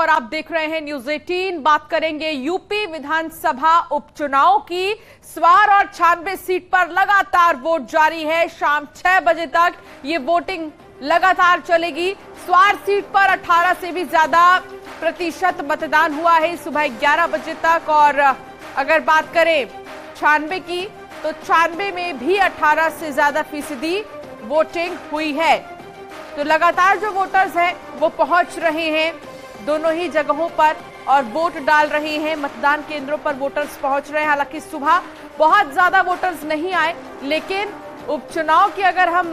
और आप देख रहे हैं न्यूज 18। बात करेंगे यूपी विधानसभा उपचुनाव की। स्वार और 96 सीट पर लगातार वोट जारी है। शाम 6 बजे तक ये वोटिंग लगातार चलेगी। स्वार सीट पर 18 से भी ज्यादा प्रतिशत मतदान हुआ है सुबह 11 बजे तक। और अगर बात करें 96 की तो 96 में भी 18 से ज्यादा फीसदी वोटिंग हुई है। तो लगातार जो वोटर्स हैं वो पहुंच रहे हैं दोनों ही जगहों पर और वोट डाल रहे हैं। मतदान केंद्रों पर वोटर्स पहुंच रहे हैं। हालांकि सुबह बहुत ज्यादा वोटर्स नहीं आए, लेकिन उपचुनाव की अगर हम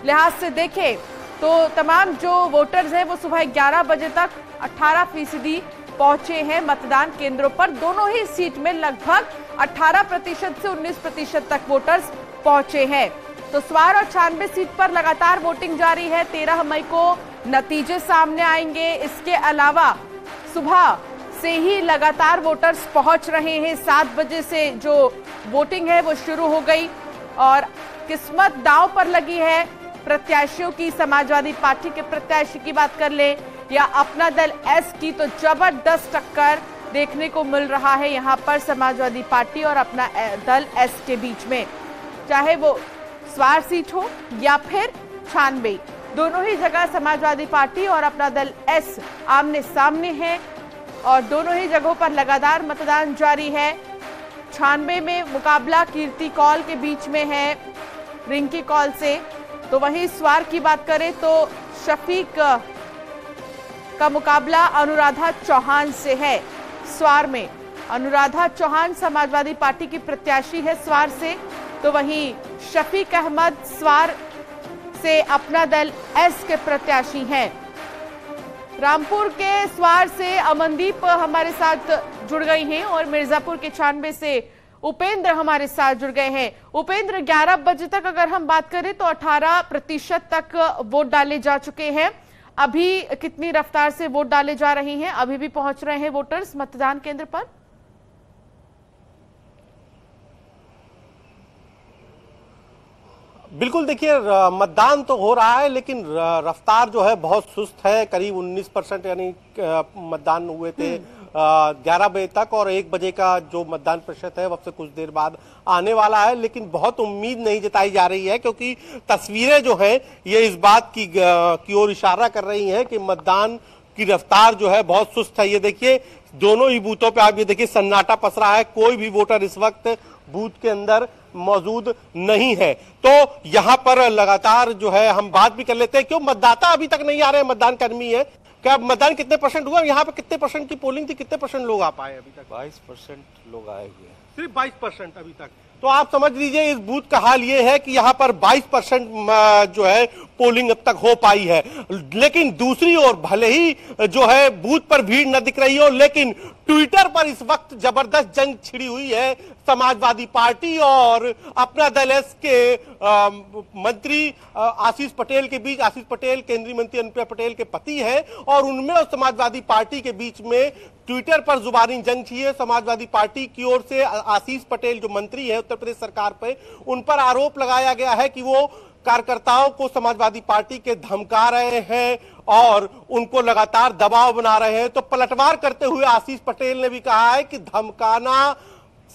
लिहाज से देखें तो तमाम जो वोटर्स हैं वो सुबह 11 बजे तक 18% पहुंचे हैं मतदान केंद्रों पर। दोनों ही सीट में लगभग 18% से 19% तक वोटर्स पहुंचे हैं। तो स्वार और 96 सीट पर लगातार वोटिंग जारी है। 13 मई को नतीजे सामने आएंगे। इसके अलावा सुबह से ही लगातार वोटर्स पहुंच रहे हैं। 7 बजे से जो वोटिंग है वो शुरू हो गई और किस्मत दांव पर लगी है प्रत्याशियों की। समाजवादी पार्टी के प्रत्याशी की बात कर ले या अपना दल एस की, तो जबरदस्त टक्कर देखने को मिल रहा है यहाँ पर समाजवादी पार्टी और अपना दल एस के बीच में। चाहे वो स्वार सीट हो या फिर 96, दोनों ही जगह समाजवादी पार्टी और अपना दल एस आमने सामने हैं और दोनों ही जगहों पर लगातार मतदान जारी है। 96 में मुकाबला कीर्ति कौल के बीच में है रिंकी कौल से। तो वहीं स्वार की बात करें तो शफीक का मुकाबला अनुराधा चौहान से है। स्वार में अनुराधा चौहान समाजवादी पार्टी की प्रत्याशी है स्वार से, तो वहीं शफीक अहमद स्वार से अपना दल एस के प्रत्याशी हैं। रामपुर के स्वार से अमनदीप हमारे साथ जुड़ गई हैं और मिर्जापुर के 96 से उपेंद्र हमारे साथ जुड़ गए हैं। उपेंद्र, 11 बजे तक अगर हम बात करें तो 18% तक वोट डाले जा चुके हैं। अभी कितनी रफ्तार से वोट डाले जा रहे हैं? अभी भी पहुंच रहे हैं वोटर्स मतदान केंद्र पर? बिल्कुल, देखिए मतदान तो हो रहा है लेकिन रफ्तार जो है बहुत सुस्त है। करीब 19% यानी मतदान हुए थे 11 बजे तक और 1 बजे का जो मतदान प्रतिशत है वह से कुछ देर बाद आने वाला है। लेकिन बहुत उम्मीद नहीं जताई जा रही है क्योंकि तस्वीरें जो हैं ये इस बात की ओर इशारा कर रही हैं कि मतदान की रफ्तार जो है बहुत सुस्त है। ये देखिए दोनों ही बूथों पे आप ये देखिए सन्नाटा पसरा है। कोई भी वोटर इस वक्त बूथ के अंदर मौजूद नहीं है। तो यहां पर लगातार जो है हम बात भी कर लेते हैं क्यों मतदाता अभी तक नहीं आ रहे हैं। मतदान कर्मी है, क्या मतदान कितने परसेंट हुआ? यहाँ पे कितने परसेंट की पोलिंग थी? कितने परसेंट लोग आ पाए अभी तक? 22% लोग आए हुए हैं। सिर्फ 22% अभी तक। तो आप समझ लीजिए इस बूथ का हाल ये है कि यहाँ पर 22% जो है पोलिंग अब तक हो पाई है। लेकिन दूसरी ओर भले ही जो है बूथ पर भीड़ न दिख रही हो, लेकिन ट्विटर पर इस वक्त जबरदस्त जंग छिड़ी हुई है समाजवादी पार्टी और अपना दल एस के मंत्री आशीष पटेल के बीच। आशीष पटेल केंद्रीय मंत्री अनुप्रिया पटेल के पति हैं और उनमें और समाजवादी पार्टी के बीच में ट्विटर पर जुबानी जंग छिड़ी है। समाजवादी पार्टी की ओर से आशीष पटेल जो मंत्री है उत्तर प्रदेश सरकार पे, उन पर आरोप लगाया गया है कि वो कार्यकर्ताओं को समाजवादी पार्टी के धमका रहे हैं और उनको लगातार दबाव बना रहे हैं। तो पलटवार करते हुए आशीष पटेल ने भी कहा है कि धमकाना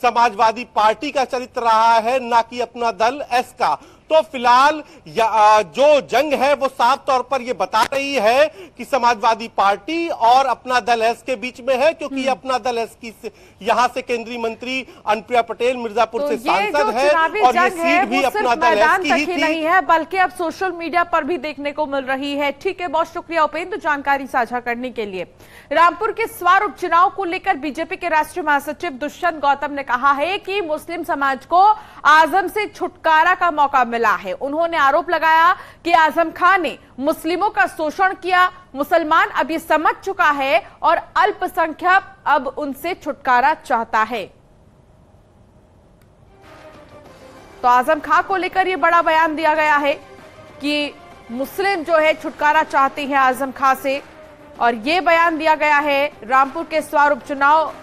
समाजवादी पार्टी का चरित्र रहा है, ना कि अपना दल एस का। तो फिलहाल जो जंग है वो साफ तौर पर ये बता रही है कि समाजवादी पार्टी और अपना दल एस के बीच में है, क्योंकि अपना दल एस की यहाँ से केंद्रीय मंत्री अनुप्रिया पटेल मिर्जापुर तो से सांसद है और ये सीट भी अपना दल एस की ही थी। नहीं है बल्कि अब सोशल मीडिया पर भी देखने को मिल रही है। ठीक है, बहुत शुक्रिया उपेंद्र जानकारी साझा करने के लिए। रामपुर के स्वार उपचुनाव को लेकर बीजेपी के राष्ट्रीय महासचिव दुष्यंत गौतम ने कहा है कि मुस्लिम समाज को आजम से छुटकारा का मौका मिला है। उन्होंने आरोप लगाया कि आजम खान ने मुस्लिमों का शोषण किया। मुसलमान अब ये समझ चुका है और अल्पसंख्यक अब उनसे छुटकारा चाहता है। तो आजम खान को लेकर यह बड़ा बयान दिया गया है कि मुस्लिम जो है छुटकारा चाहते हैं आजम खान से, और यह बयान दिया गया है रामपुर के स्वार उपचुनाव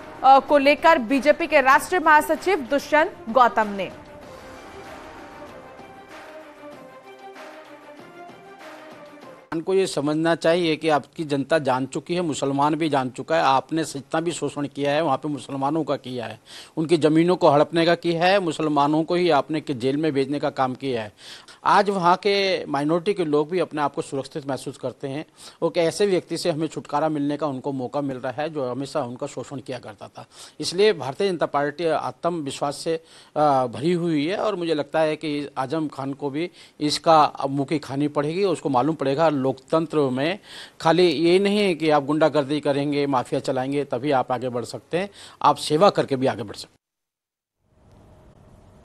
को लेकर बीजेपी के राष्ट्रीय महासचिव दुष्यंत गौतम ने। को ये समझना चाहिए कि आपकी जनता जान चुकी है, मुसलमान भी जान चुका है, आपने जितना भी शोषण किया है वहाँ पे मुसलमानों का किया है, उनकी ज़मीनों को हड़पने का किया है, मुसलमानों को ही आपने जेल में भेजने का काम किया है। आज वहाँ के माइनॉरिटी के लोग भी अपने आप को सुरक्षित महसूस करते हैं और ऐसे व्यक्ति से हमें छुटकारा मिलने का उनको मौका मिल रहा है जो हमेशा उनका शोषण किया करता था। इसलिए भारतीय जनता पार्टी आत्मविश्वास से भरी हुई है और मुझे लगता है कि आजम खान को भी इसका मुँह खानी पड़ेगी। उसको मालूम पड़ेगा लोकतंत्र में खाली ये नहीं है कि आप गुंडागर्दी करेंगे, माफिया चलाएंगे तभी आप आगे बढ़ सकते हैं, आप सेवा करके भी आगे बढ़ सकते हैं।